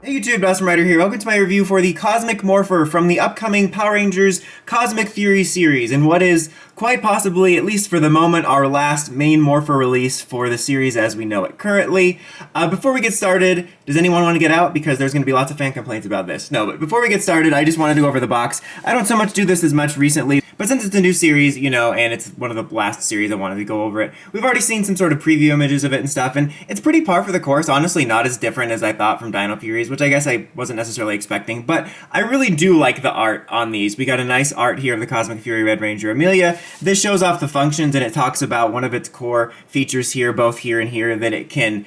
Hey YouTube, Awesome Rider here. Welcome to my review for the Cosmic Morpher from the upcoming Power Rangers Cosmic Fury series, and what is quite possibly, at least for the moment, our last main Morpher release for the series as we know it currently. Before we get started, does anyone want to get out? Because there's going to be lots of fan complaints about this. No, but before we get started, I just want to go over the box. I don't so much do this as much recently, but since it's a new series, you know, and it's one of the last series, I wanted to go over it. We've already seen some sort of preview images of it and stuff, and it's pretty par for the course. Honestly, not as different as I thought from Dino Furies, which I guess I wasn't necessarily expecting, but I really do like the art on these. We got a nice art here of the Cosmic Fury Red Ranger Amelia. This shows off the functions, and it talks about one of its core features here, both here and here, that it can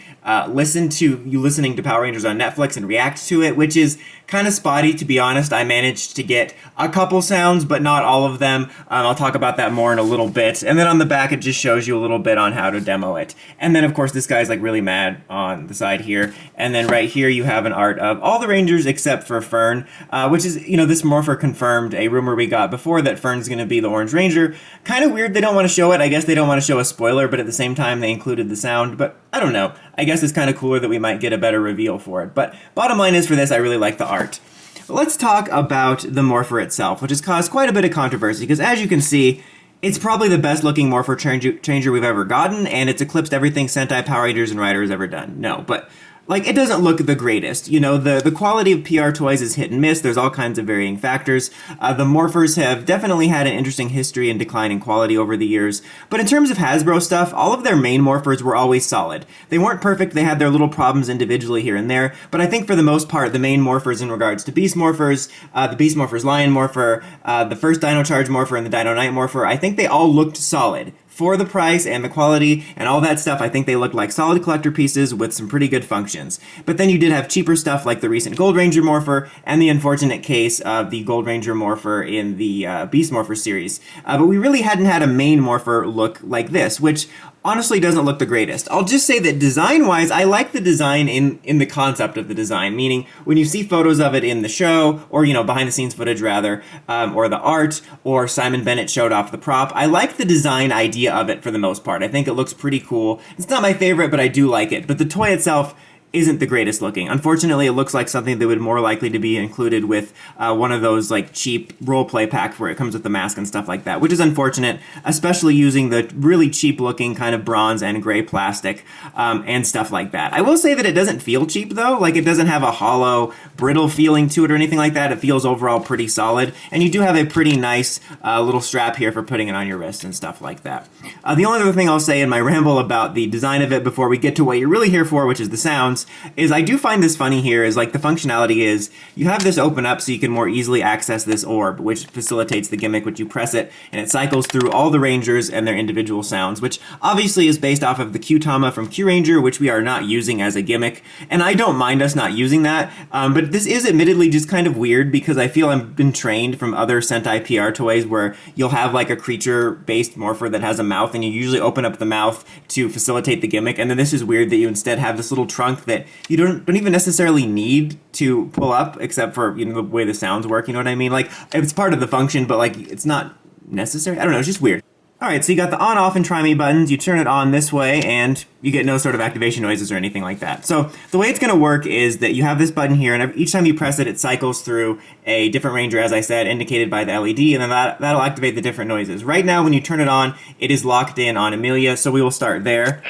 listen to you listening to Power Rangers on Netflix and react to it, which is kind of spotty, to be honest. I managed to get a couple sounds, but not all of them. I'll talk about that more in a little bit. And then on the back, it just shows you a little bit on how to demo it. And then, of course, this guy's like really mad on the side here. And then right here, you have an art of all the Rangers except for Fern, which is, you know, this Morpher confirmed a rumor we got before that Fern's going to be the Orange Ranger. Kind of weird they don't want to show it. I guess they don't want to show a spoiler, but at the same time, they included the sound. But I don't know. I guess it's kind of cooler that we might get a better reveal for it. But bottom line is, for this, I really like the art. Let's talk about the Morpher itself, which has caused quite a bit of controversy, because as you can see, it's probably the best looking Morpher changer we've ever gotten, and it's eclipsed everything Sentai, Power Rangers, and Rider has ever done. No, but like, it doesn't look the greatest. You know, the quality of PR toys is hit and miss. There's all kinds of varying factors. The Morphers have definitely had an interesting history and declining quality over the years. But in terms of Hasbro stuff, all of their main Morphers were always solid. They weren't perfect. They had their little problems individually here and there. But I think for the most part, the main Morphers in regards to Beast Morphers, the Beast Morphers Lion Morpher, the first Dino Charge Morpher, and the Dino Night Morpher, I think they all looked solid. For the price and the quality and all that stuff, I think they looked like solid collector pieces with some pretty good functions. But then you did have cheaper stuff like the recent Gold Ranger Morpher and the unfortunate case of the Gold Ranger Morpher in the Beast Morpher series. But we really hadn't had a main Morpher look like this, which honestly doesn't look the greatest. I'll just say that design-wise, I like the design in the concept of the design, meaning when you see photos of it in the show, or, you know, behind-the-scenes footage, rather, or the art, or Simon Bennett showed off the prop, I like the design idea of it for the most part. I think it looks pretty cool. It's not my favorite, but I do like it. But the toy itself isn't the greatest looking. Unfortunately, it looks like something that would more likely to be included with one of those like cheap role-play packs where it comes with the mask and stuff like that, which is unfortunate, especially using the really cheap-looking kind of bronze and gray plastic and stuff like that. I will say that it doesn't feel cheap, though. Like, it doesn't have a hollow, brittle feeling to it or anything like that. It feels overall pretty solid, and you do have a pretty nice little strap here for putting it on your wrist and stuff like that. The only other thing I'll say in my ramble about the design of it before we get to what you're really here for, which is the sounds, is I do find this funny here, is like the functionality is you have this open up so you can more easily access this orb, which facilitates the gimmick, which you press it and it cycles through all the Rangers and their individual sounds, which obviously is based off of the Q-Tama from Q-Ranger, which we are not using as a gimmick, and I don't mind us not using that, but this is admittedly just kind of weird because I feel I've been trained from other Sentai PR toys where you'll have like a creature-based Morpher that has a mouth and you usually open up the mouth to facilitate the gimmick, and then this is weird that you instead have this little trunk that you don't even necessarily need to pull up, except for, you know, the way the sounds work, you know what I mean? Like, it's part of the function, but like, it's not necessary. I don't know, it's just weird. Alright, so you got the on, off, and try me buttons. You turn it on this way, and you get no sort of activation noises or anything like that. So the way it's going to work is that you have this button here, and each time you press it, it cycles through a different Ranger, as I said, indicated by the LED, and then that'll activate the different noises. Right now, when you turn it on, it is locked in on Amelia, so we will start there.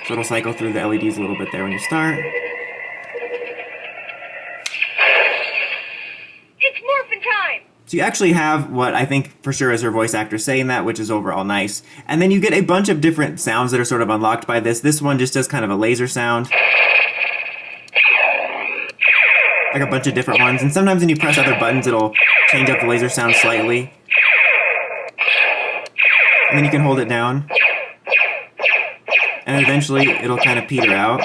So it'll cycle through the LEDs a little bit there when you start. It's morphin' time! So you actually have what I think for sure is her voice actor saying that, which is overall nice. And then you get a bunch of different sounds that are sort of unlocked by this. This one just does kind of a laser sound. Like a bunch of different ones. And sometimes when you press other buttons, it'll change up the laser sound slightly. And then you can hold it down. And eventually, it'll kind of peter out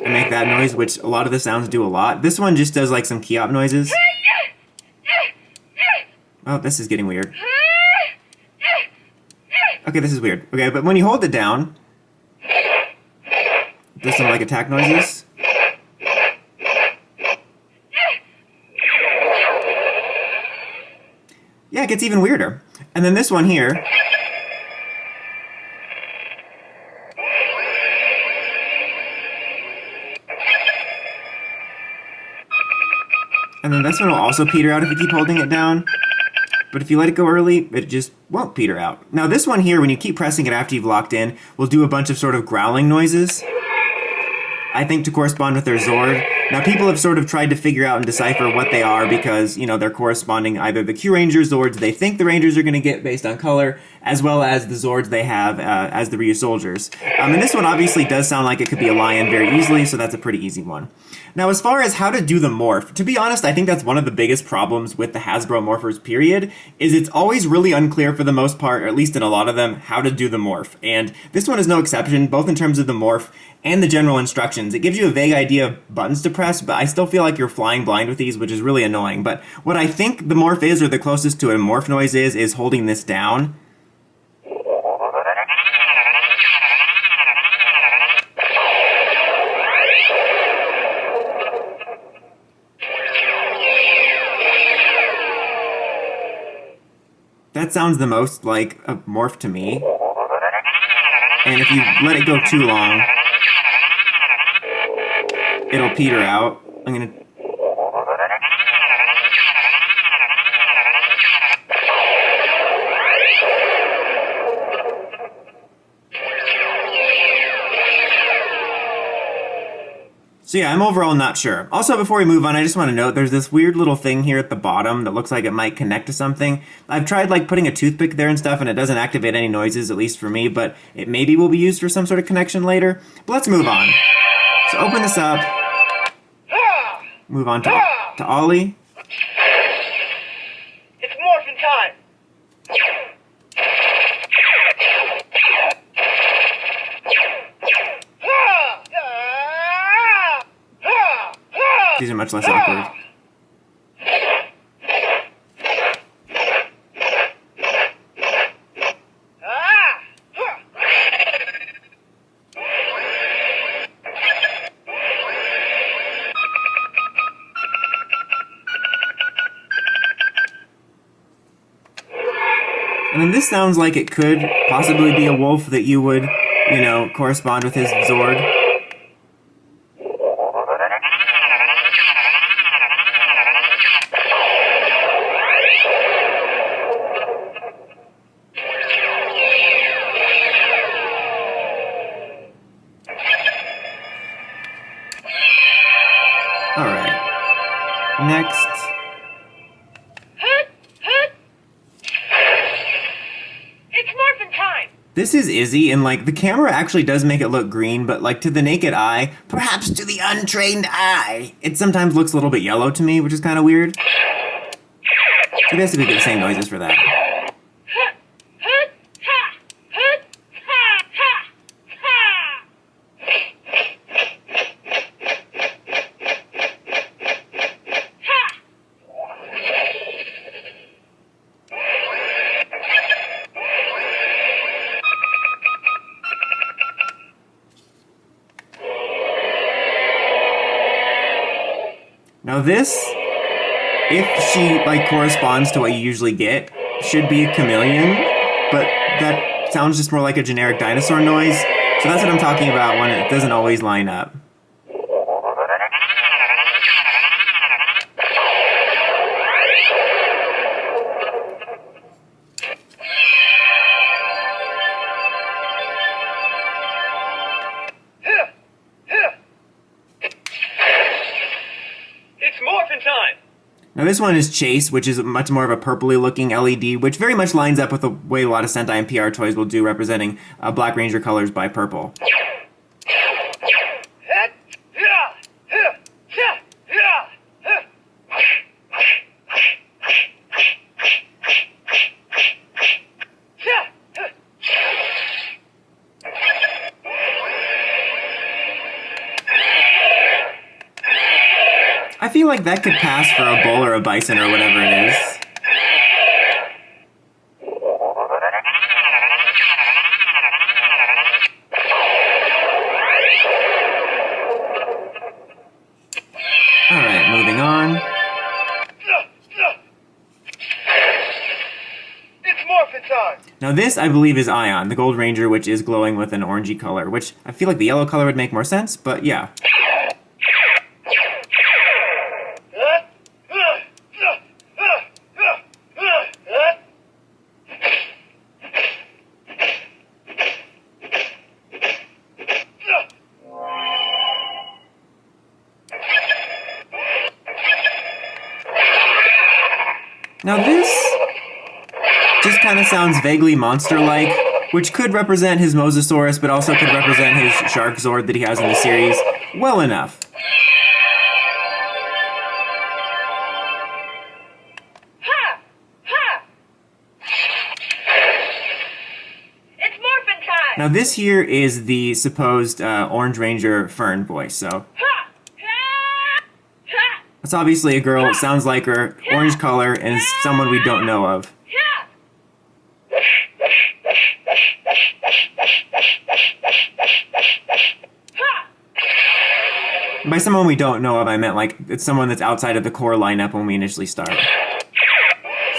and make that noise, which a lot of the sounds do a lot. This one just does like some key-op noises. Oh, this is getting weird. Okay, this is weird. Okay, but when you hold it down, it does some like attack noises. Yeah, it gets even weirder. And then this one here And then this one will also peter out if you keep holding it down. But if you let it go early, it just won't peter out. Now this one here, when you keep pressing it after you've locked in, will do a bunch of sort of growling noises, I think to correspond with their Zord. Now people have sort of tried to figure out and decipher what they are because, you know, they're corresponding either the Q Ranger Zords they think the Rangers are going to get based on color, as well as the Zords they have as the Ryu soldiers. And this one obviously does sound like it could be a lion very easily, so that's a pretty easy one. Now, as far as how to do the morph, to be honest, I think that's one of the biggest problems with the Hasbro morphers, period, is it's always really unclear for the most part, or at least in a lot of them, how to do the morph. And this one is no exception, both in terms of the morph and the general instructions. It gives you a vague idea of buttons to press, but I still feel like you're flying blind with these, which is really annoying. But what I think the morph is, or the closest to a morph noise is holding this down. That sounds the most like a morph to me. And if you let it go too long, it'll peter out. I'm gonna... So yeah, I'm overall not sure. Also, before we move on, I just want to note there's this weird little thing here at the bottom that looks like it might connect to something. I've tried like putting a toothpick there and stuff, and it doesn't activate any noises, at least for me, but it maybe will be used for some sort of connection later. But let's move on. So open this up. Move on to Ollie. It's morphin' time. These are much less awkward. And then this sounds like it could possibly be a wolf that you would, you know, correspond with his Zord. Alright. Next. It's morphin' time. This is Izzy, and like the camera actually does make it look green, but like to the naked eye, perhaps to the untrained eye, it sometimes looks a little bit yellow to me, which is kind of weird. We basically get the same noises for that. Now this, if she like corresponds to what you usually get, should be a chameleon, but that sounds just more like a generic dinosaur noise, so that's what I'm talking about when it doesn't always line up. Now this one is Chase, which is much more of a purpley looking LED, which very much lines up with the way a lot of Sentai MPR toys will do, representing Black Ranger colors by purple. I feel like that could pass for a bull or a bison or whatever it is. Alright, moving on. It's morphin' time. Now this, I believe, is Ion, the Gold Ranger, which is glowing with an orangey color, which I feel like the yellow color would make more sense, but yeah. Now this just kind of sounds vaguely monster-like, which could represent his Mosasaurus, but also could represent his Shark Zord that he has in the series well enough. Ha! Ha! It's morphin' time! Now this here is the supposed Orange Ranger Fern voice, so Ha! Ha! Ha! it's obviously a girl, it sounds like her, orange color, and is someone we don't know of. Ha! Ha! By someone we don't know of, I meant like it's someone that's outside of the core lineup when we initially start.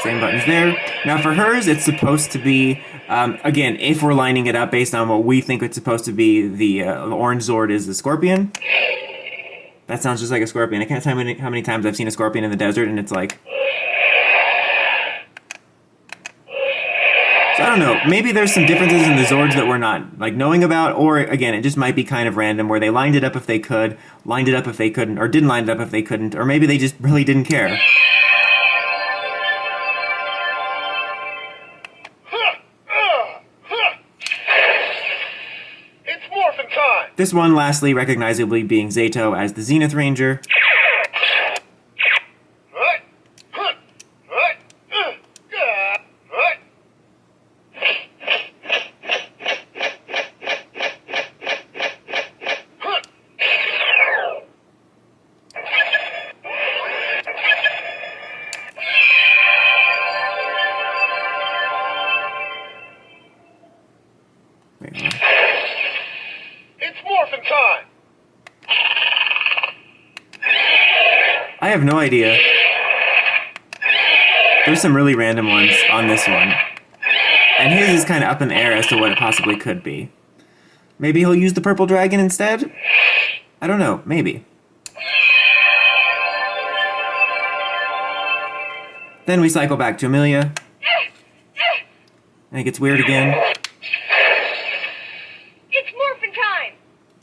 Same buttons there. Now for hers, it's supposed to be, again, if we're lining it up based on what we think it's supposed to be, the orange Zord is the scorpion. That sounds just like a scorpion. I can't tell you how many times I've seen a scorpion in the desert, and it's like... So I don't know, maybe there's some differences in the Zords that we're not like knowing about, or again, it just might be kind of random where they lined it up if they could, lined it up if they couldn't, or didn't line it up if they couldn't, or maybe they just really didn't care. It's morphin' time! This one, lastly, recognizably being Zato as the Zenith Ranger. It's morphin' time! I have no idea. There's some really random ones on this one. And his is kind of up in the air as to what it possibly could be. Maybe he'll use the purple dragon instead? I don't know, maybe. Then we cycle back to Amelia. And it gets weird again. It's morphin' time!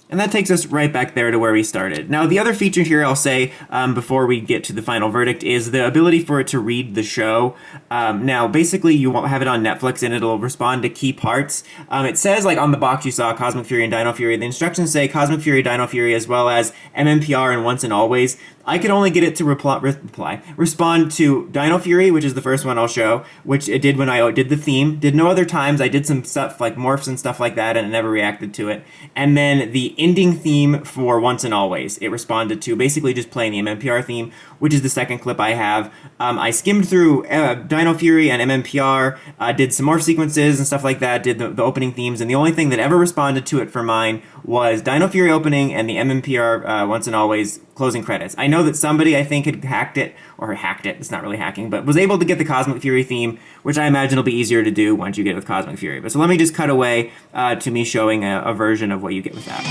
And that takes us right back there to where we started. Now, the other feature here I'll say before we get to the final verdict is the ability for it to read the show. Now, basically, you won't have it on Netflix and it'll respond to key parts. It says, like on the box you saw, Cosmic Fury and Dino Fury. The instructions say Cosmic Fury, Dino Fury, as well as mmpr and Once and Always. I could only get it to respond to Dino Fury, which is the first one I'll show, which it did when I did the theme. Did no other times. I did some stuff like morphs and stuff like that, and it never reacted to it. And then the ending theme for Once and Always, it responded to basically just playing the mmpr theme, which is the second clip I have. I skimmed through Dino Fury and mmpr, did some morph sequences and stuff like that, did the opening themes, and the only thing that ever responded to it for mine was Dino Fury opening and the mmpr Once and Always closing credits. I know that somebody, I think, had hacked it, it's not really hacking, but was able to get the Cosmic Fury theme, which I imagine will be easier to do once you get it with Cosmic Fury. But so let me just cut away to me showing a version of what you get with that.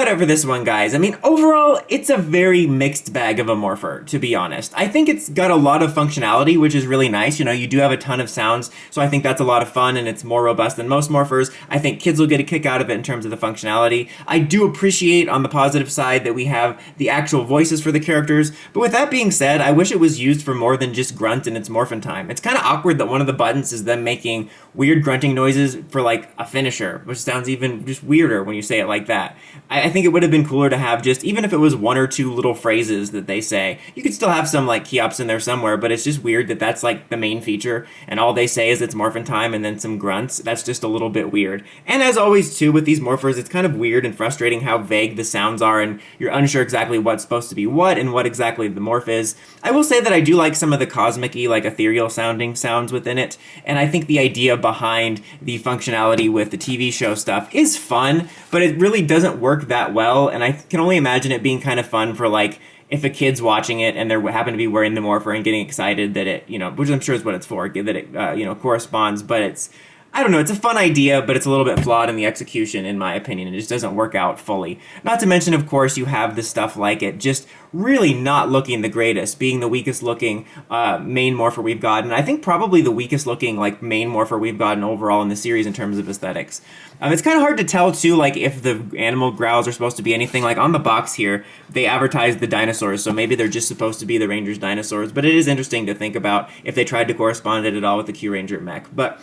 about it for this one, guys. I mean, overall, it's a very mixed bag of a Morpher, to be honest. I think it's got a lot of functionality, which is really nice. You know, you do have a ton of sounds, so I think that's a lot of fun, and it's more robust than most Morphers. I think kids will get a kick out of it in terms of the functionality. I do appreciate, on the positive side, that we have the actual voices for the characters, but with that being said, I wish it was used for more than just grunt in its morphin time. It's kind of awkward that one of the buttons is them making weird grunting noises for, like, a finisher, which sounds even just weirder when you say it like that. I think it would have been cooler to have just, even if it was one or two little phrases that they say, you could still have some, like, key-ups in there somewhere, but it's just weird that that's, like, the main feature, and all they say is it's morphin time and then some grunts. That's just a little bit weird. And as always, too, with these Morphers, it's kind of weird and frustrating how vague the sounds are, and you're unsure exactly what's supposed to be what and what exactly the morph is. I will say that I do like some of the cosmic-y, like, ethereal-sounding sounds within it, and I think the idea behind the functionality with the TV show stuff is fun, but it really doesn't work that well, and I can only imagine it being kind of fun for, like, if a kid's watching it and they happen to be wearing the Morpher and getting excited that it, you know, which I'm sure is what it's for, that it, you know, corresponds, but it's, I don't know, it's a fun idea, but it's a little bit flawed in the execution, in my opinion. It just doesn't work out fully. Not to mention, of course, you have the stuff like it just really not looking the greatest, being the weakest looking main Morpher we've gotten. I think probably the weakest looking, like, main Morpher we've gotten overall in the series in terms of aesthetics. It's kind of hard to tell, too, like, if the animal growls are supposed to be anything. Like, on the box here, they advertised the dinosaurs, so maybe they're just supposed to be the Rangers' dinosaurs, but it is interesting to think about if they tried to correspond it at all with the Q-Ranger mech. But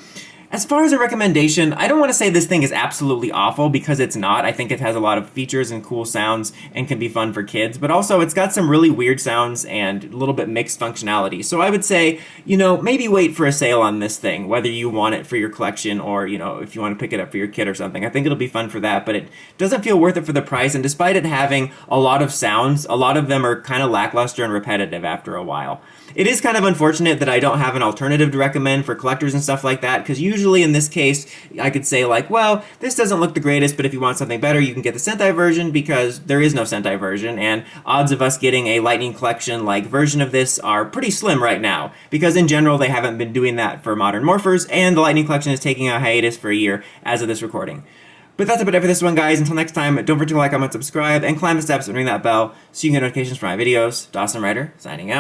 as far as a recommendation, I don't want to say this thing is absolutely awful, because it's not. I think it has a lot of features and cool sounds and can be fun for kids, but also it's got some really weird sounds and a little bit mixed functionality. So I would say, you know, maybe wait for a sale on this thing, whether you want it for your collection or, you know, if you want to pick it up for your kid or something. I think it'll be fun for that, but it doesn't feel worth it for the price, and despite it having a lot of sounds, a lot of them are kind of lackluster and repetitive after a while. It is kind of unfortunate that I don't have an alternative to recommend for collectors and stuff like that, because usually in this case, I could say, like, well, this doesn't look the greatest, but if you want something better, you can get the Sentai version, because there is no Sentai version, and odds of us getting a Lightning Collection-like version of this are pretty slim right now, because in general, they haven't been doing that for modern Morphers, and the Lightning Collection is taking a hiatus for a year as of this recording. But that's about it for this one, guys. Until next time, don't forget to like, comment, subscribe, and climb the steps and ring that bell so you can get notifications for my videos. Dawson Ryder, signing out.